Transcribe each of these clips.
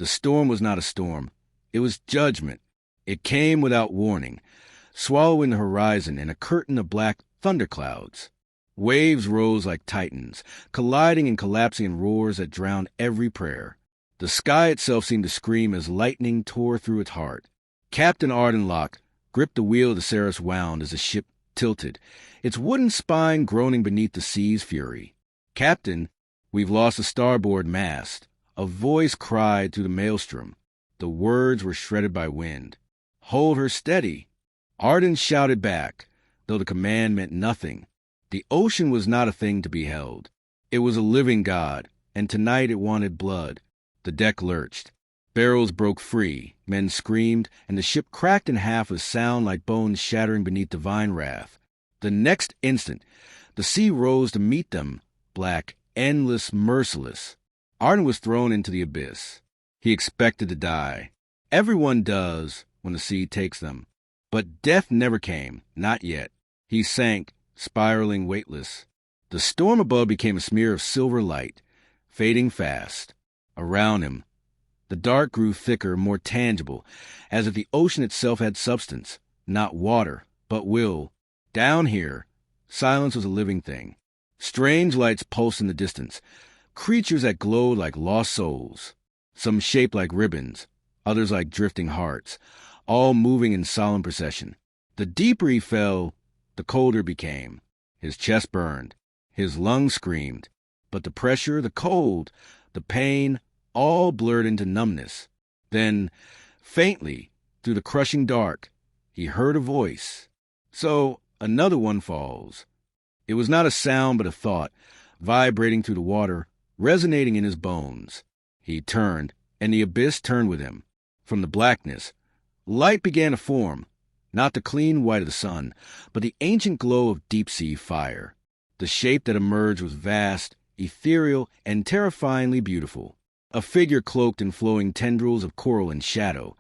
The storm was not a storm. It was judgment. It came without warning, swallowing the horizon in a curtain of black thunderclouds. Waves rose like titans, colliding and collapsing in roars that drowned every prayer. The sky itself seemed to scream as lightning tore through its heart. Captain Ardenlock gripped the wheel the Ceres wound as the ship tilted, its wooden spine groaning beneath the sea's fury. "Captain, we've lost the starboard mast." A voice cried through the maelstrom. The words were shredded by wind. "Hold her steady." Arden shouted back, though the command meant nothing. The ocean was not a thing to be held. It was a living god, and tonight it wanted blood. The deck lurched. Barrels broke free, men screamed, and the ship cracked in half with sound like bones shattering beneath divine wrath. The next instant, the sea rose to meet them, black, endless, merciless. Arden was thrown into the abyss. He expected to die. Everyone does when the sea takes them. But death never came, not yet. He sank, spiraling weightless. The storm above became a smear of silver light, fading fast. Around him, the dark grew thicker, more tangible, as if the ocean itself had substance, not water, but will. Down here, silence was a living thing. Strange lights pulsed in the distance, creatures that glowed like lost souls, some shaped like ribbons, others like drifting hearts, all moving in solemn procession. The deeper he fell, the colder it became. His chest burned. His lungs screamed. But the pressure, the cold, the pain, all blurred into numbness. Then, faintly, through the crushing dark, he heard a voice. So, another one falls. It was not a sound but a thought, vibrating through the water, resonating in his bones. He turned, and the abyss turned with him. From the blackness, light began to form, not the clean white of the sun, but the ancient glow of deep-sea fire. The shape that emerged was vast, ethereal, and terrifyingly beautiful. A figure cloaked in flowing tendrils of coral and shadow,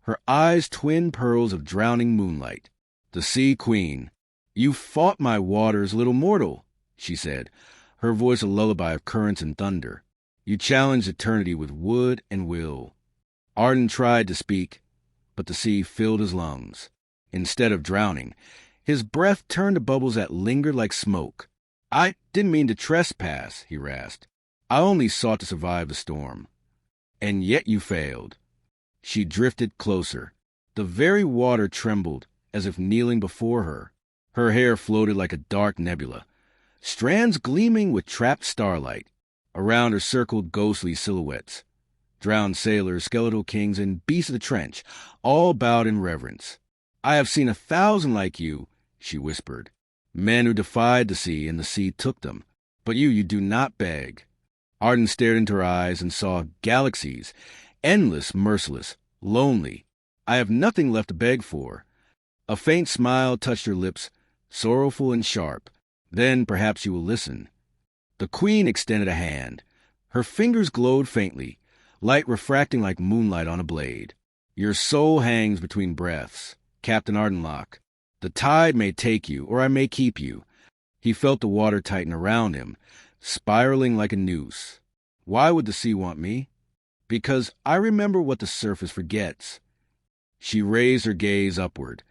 her eyes twin pearls of drowning moonlight. The Sea Queen. "You fought my waters, little mortal," she said, her voice a lullaby of currents and thunder. "You challenged eternity with wood and will." Arden tried to speak, but the sea filled his lungs. Instead of drowning, his breath turned to bubbles that lingered like smoke. "I didn't mean to trespass," he rasped. "I only sought to survive the storm." "And yet you failed." She drifted closer. The very water trembled, as if kneeling before her. Her hair floated like a dark nebula, strands gleaming with trapped starlight. Around her circled ghostly silhouettes. Drowned sailors, skeletal kings, and beasts of the trench, all bowed in reverence. "I have seen 1,000 like you," she whispered. "Men who defied the sea, and the sea took them. But you do not beg." Arden stared into her eyes and saw galaxies, endless, merciless, lonely. "I have nothing left to beg for." A faint smile touched her lips, sorrowful and sharp. "Then perhaps you will listen." The queen extended a hand. Her fingers glowed faintly, light refracting like moonlight on a blade. "Your soul hangs between breaths, Captain Ardenlock. The tide may take you, or I may keep you." He felt the water tighten around him, spiraling like a noose. "Why would the sea want me?" "Because I remember what the surface forgets." She raised her gaze upward,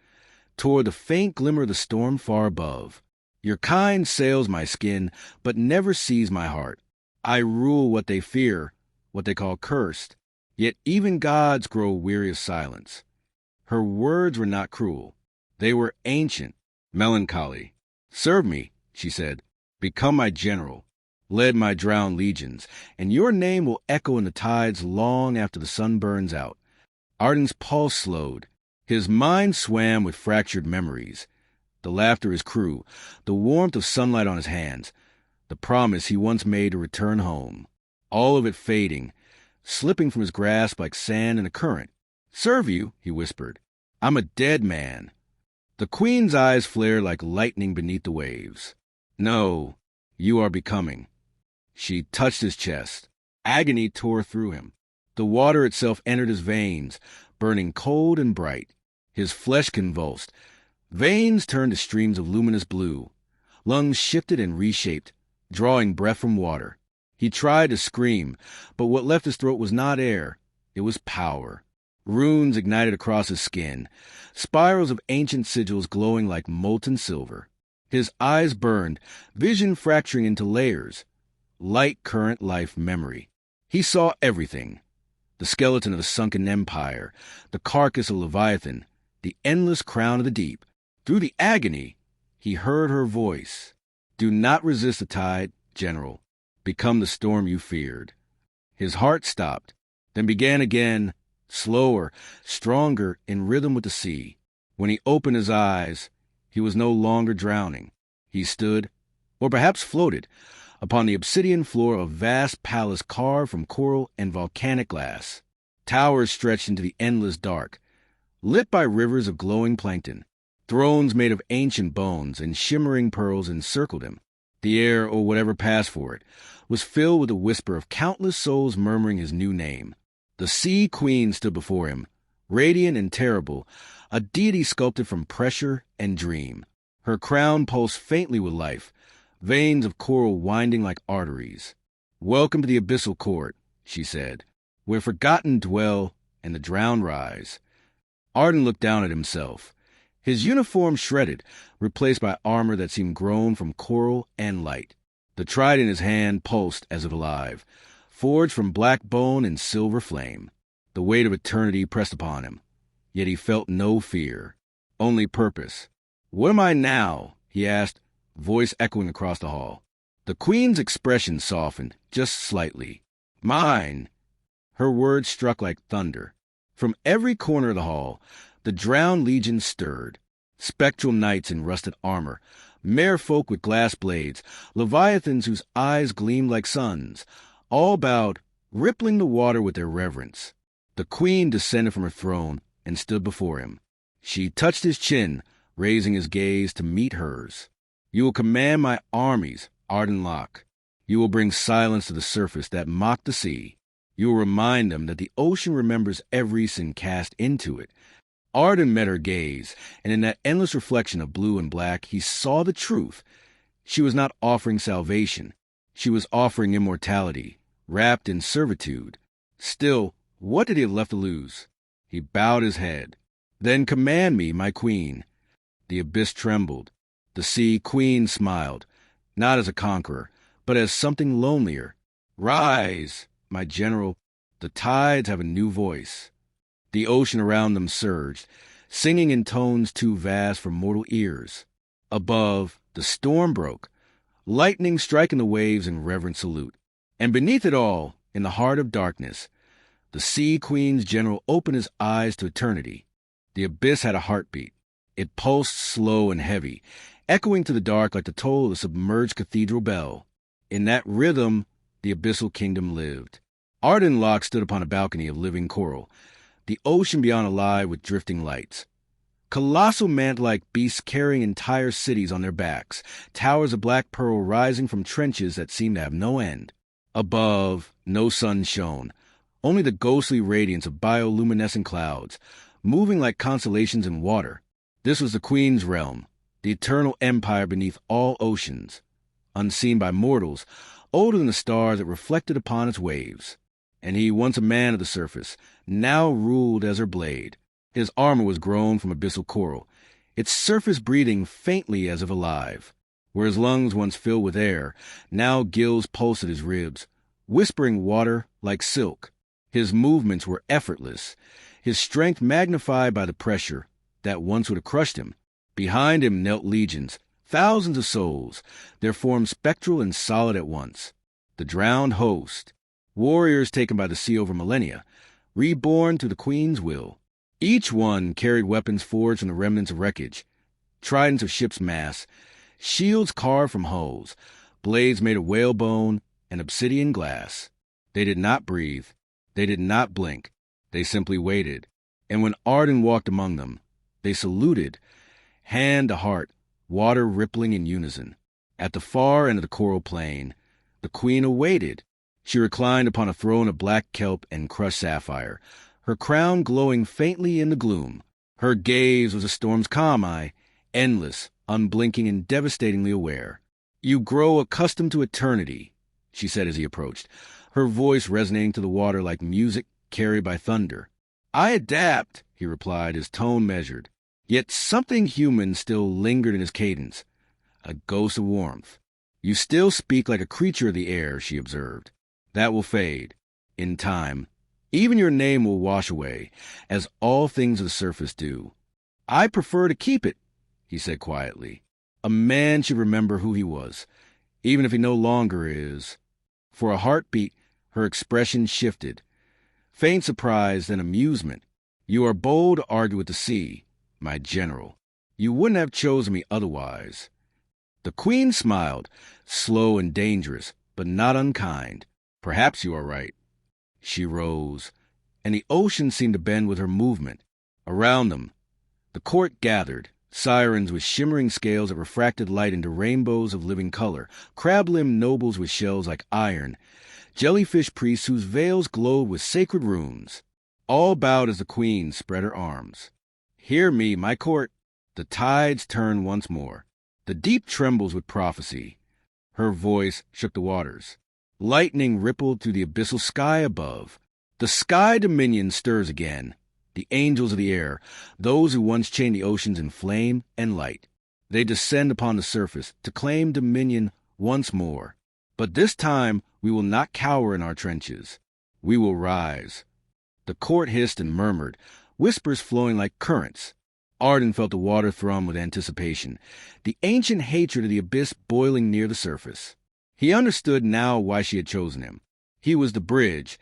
toward the faint glimmer of the storm far above. "Your kind sails my skin, but never sees my heart. I rule what they fear, what they call cursed. Yet even gods grow weary of silence." Her words were not cruel. They were ancient, melancholy. "Serve me," she said. "Become my general. Lead my drowned legions, and your name will echo in the tides long after the sun burns out." Arden's pulse slowed. His mind swam with fractured memories. The laughter of his crew, the warmth of sunlight on his hands, the promise he once made to return home. All of it fading, slipping from his grasp like sand in a current. "Serve you?" he whispered. "I'm a dead man." The queen's eyes flared like lightning beneath the waves. "No, you are becoming." She touched his chest. Agony tore through him. The water itself entered his veins, burning cold and bright. His flesh convulsed. Veins turned to streams of luminous blue. Lungs shifted and reshaped, drawing breath from water. He tried to scream, but what left his throat was not air. It was power. Runes ignited across his skin, spirals of ancient sigils glowing like molten silver. His eyes burned, vision fracturing into layers. Light current life memory. He saw everything. The skeleton of the sunken empire, the carcass of Leviathan, the endless crown of the deep. Through the agony, he heard her voice. Do not resist the tide, General. Become the storm you feared. His heart stopped, then began again, slower, stronger, in rhythm with the sea. When he opened his eyes, he was no longer drowning. He stood, or perhaps floated, upon the obsidian floor of a vast palace carved from coral and volcanic glass. Towers stretched into the endless dark, lit by rivers of glowing plankton. Thrones made of ancient bones and shimmering pearls encircled him. The air, or whatever passed for it, was filled with the whisper of countless souls murmuring his new name. The Sea Queen stood before him, radiant and terrible, a deity sculpted from pressure and dream. Her crown pulsed faintly with life, veins of coral winding like arteries. Welcome to the Abyssal Court, she said, where forgotten dwell and the drowned rise. Arden looked down at himself. His uniform shredded, replaced by armor that seemed grown from coral and light. The trident in his hand pulsed as if alive, forged from black bone and silver flame. The weight of eternity pressed upon him, yet he felt no fear, only purpose. What am I now? He asked, voice echoing across the hall. The Queen's expression softened, just slightly. Mine! Her words struck like thunder. From every corner of the hall, the drowned legion stirred. Spectral knights in rusted armor, merfolk with glass blades, leviathans whose eyes gleamed like suns, all bowed, rippling the water with their reverence. The Queen descended from her throne and stood before him. She touched his chin, raising his gaze to meet hers. You will command my armies, Arden Locke. You will bring silence to the surface that mocked the sea. You will remind them that the ocean remembers every sin cast into it. Arden met her gaze, and in that endless reflection of blue and black, he saw the truth. She was not offering salvation. She was offering immortality, wrapped in servitude. Still, what did he have left to lose? He bowed his head. Then command me, my queen. The abyss trembled. The Sea Queen smiled, not as a conqueror, but as something lonelier. Rise, my general. The tides have a new voice. The ocean around them surged, singing in tones too vast for mortal ears. Above, the storm broke, lightning striking the waves in reverent salute. And beneath it all, in the heart of darkness, the Sea Queen's general opened his eyes to eternity. The abyss had a heartbeat. It pulsed slow and heavy, echoing to the dark like the toll of a submerged cathedral bell. In that rhythm, the abyssal kingdom lived. Arden Locke stood upon a balcony of living coral, the ocean beyond alive with drifting lights. Colossal mant-like beasts carrying entire cities on their backs, towers of black pearl rising from trenches that seemed to have no end. Above, no sun shone, only the ghostly radiance of bioluminescent clouds, moving like constellations in water. This was the Queen's realm, the eternal empire beneath all oceans, unseen by mortals, older than the stars that reflected upon its waves. And he, once a man of the surface, now ruled as her blade. His armor was grown from abyssal coral, its surface breathing faintly as if alive. Where his lungs once filled with air, now gills pulsed at his ribs, whispering water like silk. His movements were effortless, his strength magnified by the pressure that once would have crushed him. Behind him knelt legions, thousands of souls, their forms spectral and solid at once. The drowned host, warriors taken by the sea over millennia, reborn to the Queen's will. Each one carried weapons forged from the remnants of wreckage, tridents of ships' masts, shields carved from hulls, blades made of whalebone and obsidian glass. They did not breathe. They did not blink. They simply waited. And when Arden walked among them, they saluted, hand to heart, water rippling in unison. At the far end of the coral plain, the Queen awaited. She reclined upon a throne of black kelp and crushed sapphire, her crown glowing faintly in the gloom. Her gaze was a storm's calm eye, endless, unblinking, and devastatingly aware. You grow accustomed to eternity, she said as he approached, her voice resonating to the water like music carried by thunder. "I adapt," he replied, his tone measured. Yet something human still lingered in his cadence, a ghost of warmth. "You still speak like a creature of the air," she observed. "That will fade. In time. Even your name will wash away, as all things of the surface do." "I prefer to keep it," he said quietly. "A man should remember who he was, even if he no longer is." For a heartbeat, her expression shifted. Faint surprise, then amusement. "You are bold to argue with the sea, my general. You wouldn't have chosen me otherwise." The queen smiled, slow and dangerous, but not unkind. "Perhaps you are right." She rose, and the ocean seemed to bend with her movement. Around them, the court gathered, sirens with shimmering scales that refracted light into rainbows of living color, crab-limbed nobles with shells like iron, jellyfish priests whose veils glowed with sacred runes. All bowed as the queen spread her arms. "Hear me, my court." The tides turned once more. The deep trembles with prophecy. Her voice shook the waters. Lightning rippled through the abyssal sky above. The sky dominion stirs again. The angels of the air, those who once chained the oceans in flame and light. They descend upon the surface to claim dominion once more. But this time we will not cower in our trenches. We will rise. The court hissed and murmured, whispers flowing like currents. Arden felt the water thrum with anticipation, the ancient hatred of the abyss boiling near the surface. He understood now why she had chosen him. He was the bridge,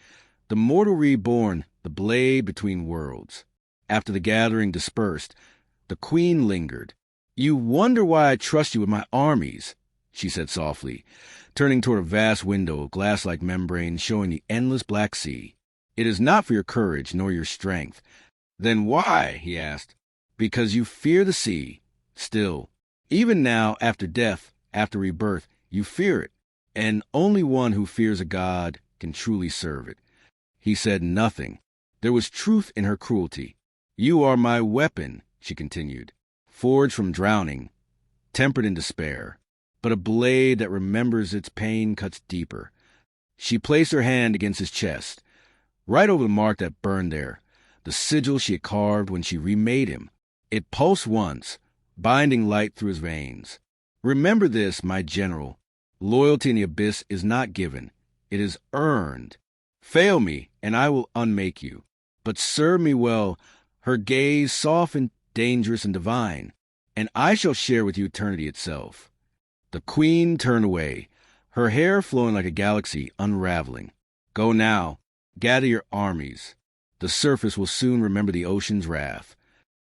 the mortal reborn, the blade between worlds. After the gathering dispersed, the queen lingered. "You wonder why I trust you with my armies," she said softly, turning toward a vast window of glass-like membrane showing the endless black sea. "It is not for your courage nor your strength." "Then why?" he asked. "Because you fear the sea. Still, even now, after death, after rebirth, you fear it. And only one who fears a god can truly serve it." He said nothing. There was truth in her cruelty. "You are my weapon," she continued, "forged from drowning, tempered in despair. But a blade that remembers its pain cuts deeper." She placed her hand against his chest, right over the mark that burned there, the sigil she had carved when she remade him. It pulsed once, binding light through his veins. "Remember this, my general. Loyalty in the abyss is not given. It is earned. Fail me, and I will unmake you. But serve me well," her gaze soft and dangerous and divine, "and I shall share with you eternity itself." The queen turned away, her hair flowing like a galaxy unraveling. "Go now. Gather your armies. The surface will soon remember the ocean's wrath."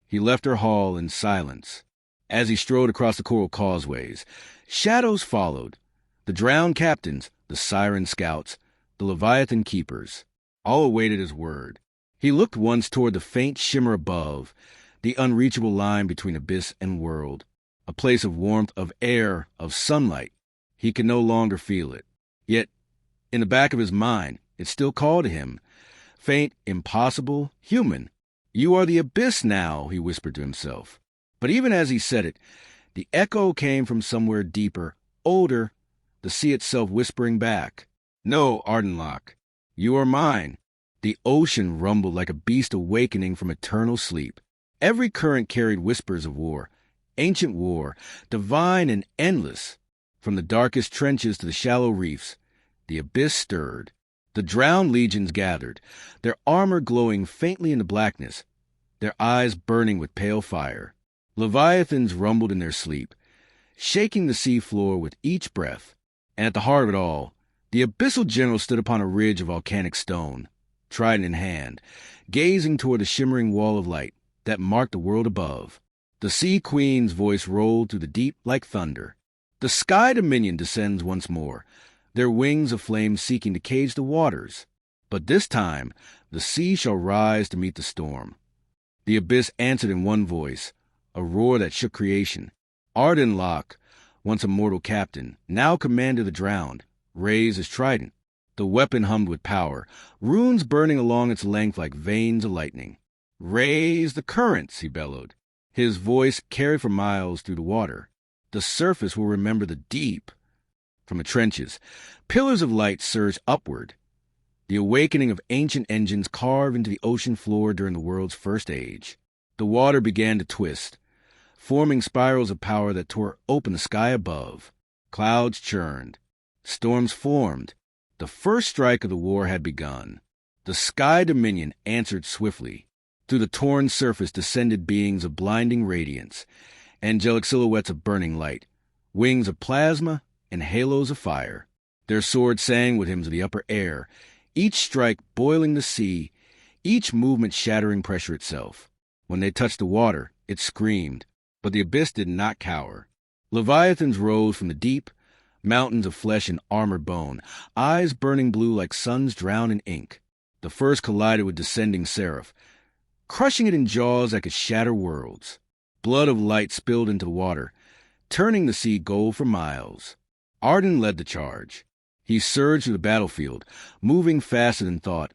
He left her hall in silence. As he strode across the coral causeways, shadows followed. The drowned captains, the siren scouts, the leviathan keepers, all awaited his word. He looked once toward the faint shimmer above, the unreachable line between abyss and world, a place of warmth, of air, of sunlight. He could no longer feel it. Yet, in the back of his mind, it still called to him. Faint, impossible, human. "You are the abyss now," he whispered to himself. But even as he said it, the echo came from somewhere deeper, older, the sea itself whispering back. "No, Ardenlock, you are mine." The ocean rumbled like a beast awakening from eternal sleep. Every current carried whispers of war, ancient war, divine and endless. From the darkest trenches to the shallow reefs, the abyss stirred. The drowned legions gathered, their armor glowing faintly in the blackness, their eyes burning with pale fire. Leviathans rumbled in their sleep, shaking the sea floor with each breath. And at the heart of it all, the abyssal general stood upon a ridge of volcanic stone, trident in hand, gazing toward the shimmering wall of light that marked the world above. The sea queen's voice rolled through the deep like thunder. The sky dominion descends once more, their wings of flame seeking to cage the waters. But this time, the sea shall rise to meet the storm. The abyss answered in one voice, a roar that shook creation. Ardenlock, once a mortal captain, now commander of the drowned, raised his trident. The weapon hummed with power, runes burning along its length like veins of lightning. "Raise the currents," he bellowed. His voice carried for miles through the water. "The surface will remember the deep." From the trenches, pillars of light surged upward. the awakening of ancient engines carved into the ocean floor during the world's first age. The water began to twist, forming spirals of power that tore open the sky above. Clouds churned. Storms formed. The first strike of the war had begun. The Sky Dominion answered swiftly. Through the torn surface descended beings of blinding radiance, angelic silhouettes of burning light, wings of plasma, and halos of fire. Their swords sang with hymns of the upper air, each strike boiling the sea, each movement shattering pressure itself. When they touched the water, it screamed, but the abyss did not cower. Leviathans rose from the deep, mountains of flesh and armored bone, eyes burning blue like suns drowned in ink. The first collided with descending seraph, crushing it in jaws that could shatter worlds. Blood of light spilled into the water, turning the sea gold for miles. Arden led the charge. He surged through the battlefield, moving faster than thought,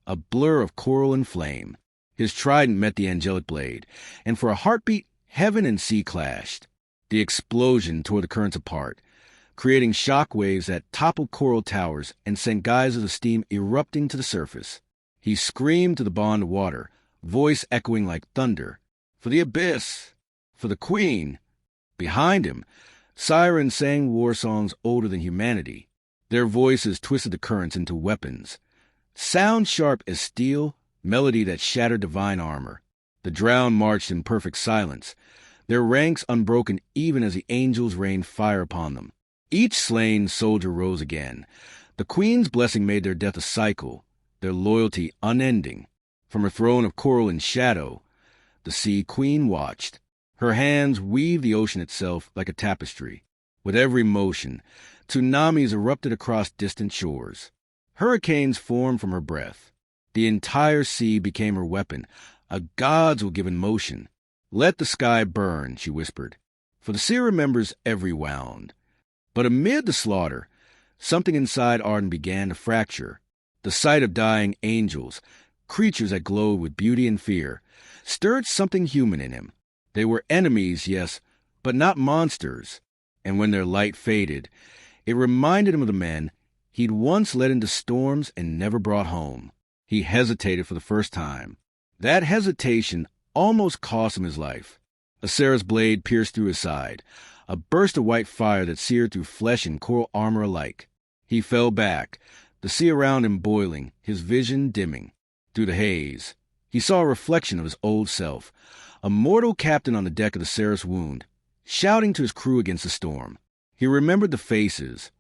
a blur of coral and flame. His trident met the angelic blade, and for a heartbeat, heaven and sea clashed. The explosion tore the currents apart, creating shock waves that toppled coral towers and sent geysers of steam erupting to the surface. He screamed to the bond of water, voice echoing like thunder, "For the abyss! For the queen!" Behind him, sirens sang war songs older than humanity. Their voices twisted the currents into weapons. Sound sharp as steel, melody that shattered divine armor. The drowned marched in perfect silence, their ranks unbroken even as the angels rained fire upon them. Each slain soldier rose again. The queen's blessing made their death a cycle, their loyalty unending. From her throne of coral and shadow, the sea queen watched. Her hands weaved the ocean itself like a tapestry. With every motion, tsunamis erupted across distant shores. Hurricanes formed from her breath. The entire sea became her weapon, a god's will-given motion. "Let the sky burn," she whispered, "for the sea remembers every wound." But amid the slaughter, something inside Arden began to fracture. The sight of dying angels, creatures that glowed with beauty and fear, stirred something human in him. They were enemies, yes, but not monsters. And when their light faded, it reminded him of the men he'd once led into storms and never brought home. He hesitated for the first time. That hesitation almost cost him his life. A seraph's blade pierced through his side, a burst of white fire that seared through flesh and coral armor alike. He fell back, the sea around him boiling, his vision dimming. Through the haze, he saw a reflection of his old self, a mortal captain on the deck of the Seraph's Wound, shouting to his crew against the storm. He remembered the faces,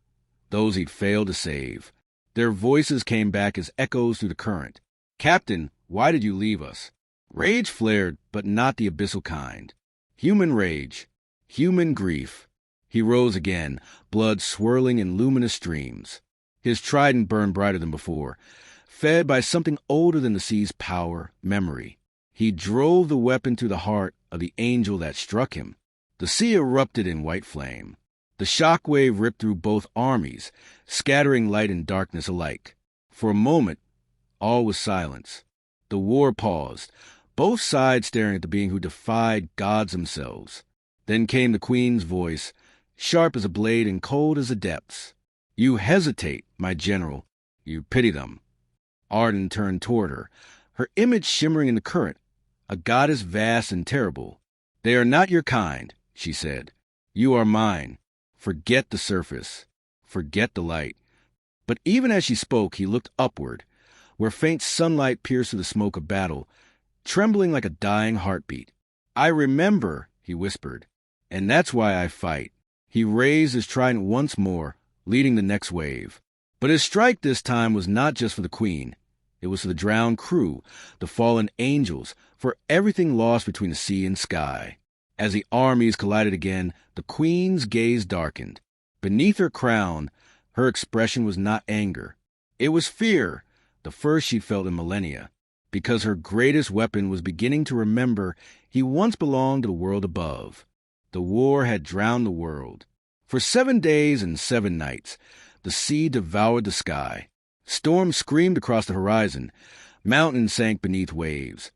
those he'd failed to save. Their voices came back as echoes through the current. "Captain, why did you leave us?" Rage flared, but not the abyssal kind. Human rage, human grief. He rose again, blood swirling in luminous streams. His trident burned brighter than before, fed by something older than the sea's power, memory. He drove the weapon through the heart of the angel that struck him. The sea erupted in white flame. The shock wave ripped through both armies, scattering light and darkness alike. For a moment, all was silence. The war paused, both sides staring at the being who defied gods themselves. Then came the queen's voice, sharp as a blade and cold as the depths. "You hesitate, my general. You pity them." Arden turned toward her, her image shimmering in the current, a goddess vast and terrible. "They are not your kind," she said. "You are mine. Forget the surface. Forget the light." But even as she spoke, he looked upward, where faint sunlight pierced through the smoke of battle, trembling like a dying heartbeat. "I remember," he whispered, "and that's why I fight." He raised his trident once more, leading the next wave. But his strike this time was not just for the queen. It was for the drowned crew, the fallen angels, for everything lost between the sea and sky. As the armies collided again, the queen's gaze darkened. Beneath her crown, her expression was not anger. It was fear, the first she'd felt in millennia, because her greatest weapon was beginning to remember he once belonged to the world above. The war had drowned the world. For 7 days and 7 nights, the sea devoured the sky. Storms screamed across the horizon. Mountains sank beneath waves.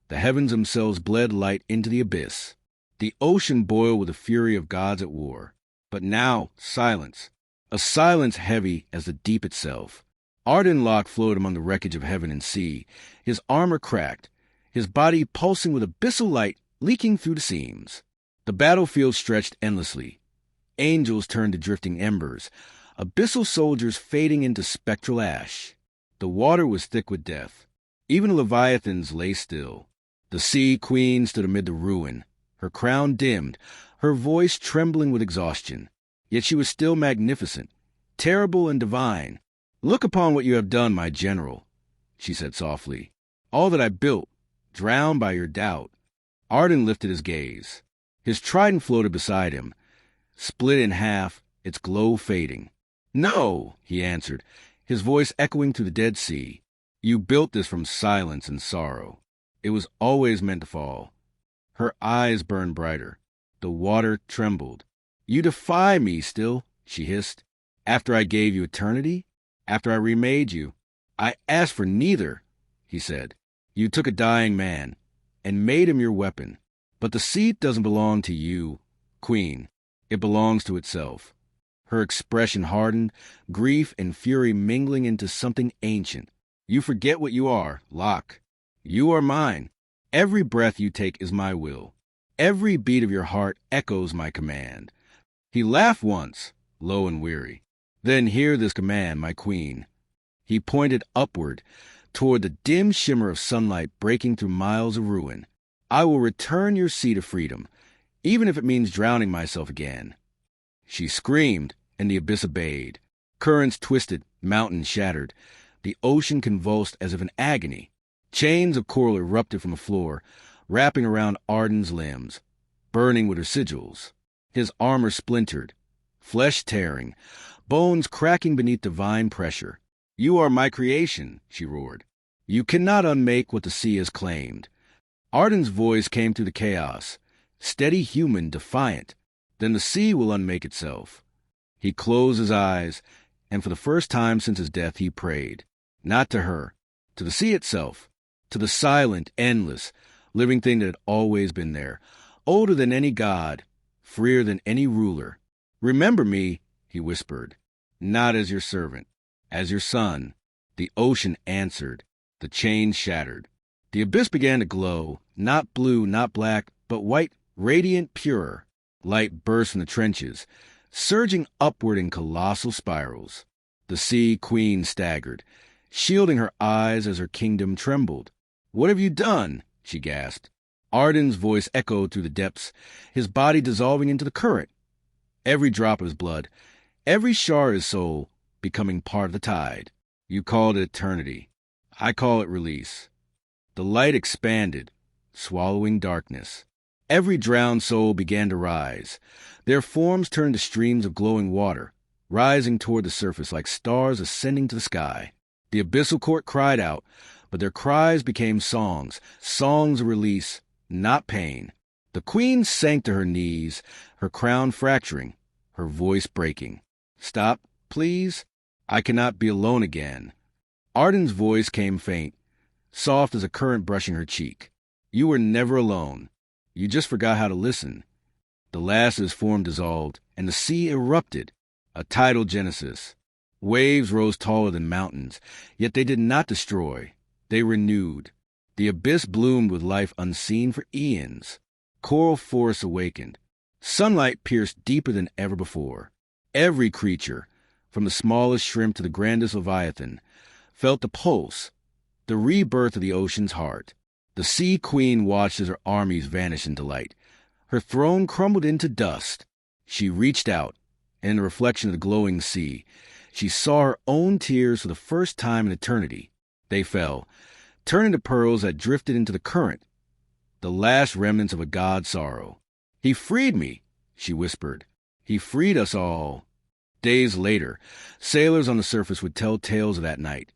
The heavens themselves bled light into the abyss. The ocean boiled with the fury of gods at war. But now, silence. A silence heavy as the deep itself. Arden floated among the wreckage of heaven and sea, his armor cracked, his body pulsing with abyssal light leaking through the seams. The battlefield stretched endlessly. Angels turned to drifting embers, abyssal soldiers fading into spectral ash. The water was thick with death. Even the leviathans lay still. The sea queen stood amid the ruin, her crown dimmed, her voice trembling with exhaustion. Yet she was still magnificent, terrible and divine. "Look upon what you have done, my general," she said softly. "All that I built, drowned by your doubt." Arden lifted his gaze. His trident floated beside him, split in half, its glow fading. "No," he answered, his voice echoing through the Dead Sea. "You built this from silence and sorrow. It was always meant to fall." Her eyes burned brighter. The water trembled. "You defy me still," she hissed. "After I gave you eternity? After I remade you?" "I asked for neither," he said. "You took a dying man and made him your weapon. But the seed doesn't belong to you, Queen. It belongs to itself." Her expression hardened, grief and fury mingling into something ancient. "You forget what you are, Locke. You are mine. Every breath you take is my will. Every beat of your heart echoes my command." He laughed once, low and weary. "Then hear this command, my queen." He pointed upward, toward the dim shimmer of sunlight breaking through miles of ruin. "I will return your sea to freedom, even if it means drowning myself again." She screamed, and the abyss obeyed. Currents twisted, mountains shattered. The ocean convulsed as if in agony. Chains of coral erupted from the floor, wrapping around Arden's limbs, burning with her sigils. His armor splintered, flesh tearing, bones cracking beneath divine pressure. "You are my creation," she roared. "You cannot unmake what the sea has claimed." Arden's voice came through the chaos, steady, human, defiant. "Then the sea will unmake itself." He closed his eyes, and for the first time since his death he prayed. Not to her, to the sea itself, to the silent, endless, living thing that had always been there, older than any god, freer than any ruler. "Remember me," he whispered, "not as your servant, as your son." The ocean answered. The chains shattered. The abyss began to glow, not blue, not black, but white, radiant, pure. Light burst from the trenches, surging upward in colossal spirals. The sea queen staggered, shielding her eyes as her kingdom trembled. "What have you done?" she gasped. Arden's voice echoed through the depths, his body dissolving into the current. Every drop of his blood, every shard of his soul, becoming part of the tide. "You called it eternity. I call it release." The light expanded, swallowing darkness. Every drowned soul began to rise. Their forms turned to streams of glowing water, rising toward the surface like stars ascending to the sky. The abyssal court cried out, but their cries became songs, songs of release, not pain. The queen sank to her knees, her crown fracturing, her voice breaking. "Stop, please. I cannot be alone again." Arden's voice came faint, soft as a current brushing her cheek. "You were never alone. You just forgot how to listen." The last of his form dissolved, and the sea erupted, a tidal genesis. Waves rose taller than mountains, yet they did not destroy. They renewed. The abyss bloomed with life unseen for eons. Coral forests awakened. Sunlight pierced deeper than ever before. Every creature, from the smallest shrimp to the grandest leviathan, felt the pulse, the rebirth of the ocean's heart. The sea queen watched as her armies vanished into light. Her throne crumbled into dust. She reached out, and in the reflection of the glowing sea, she saw her own tears for the first time in eternity. They fell, turning to pearls that drifted into the current, the last remnants of a god's sorrow. "He freed me," she whispered. "He freed us all." Days later, sailors on the surface would tell tales of that night,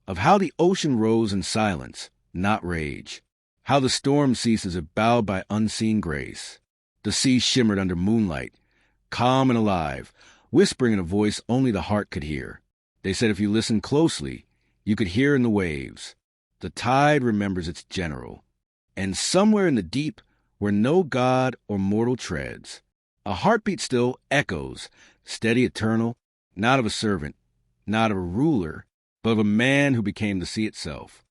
of how the ocean rose in silence, not rage, how the storm ceased as if bowed by unseen grace. The sea shimmered under moonlight, calm and alive, whispering in a voice only the heart could hear. They said if you listened closely, you could hear in the waves. The tide remembers its general, and somewhere in the deep, where no god or mortal treads, a heartbeat still echoes, steady, eternal, not of a servant, not of a ruler, but of a man who became the sea itself.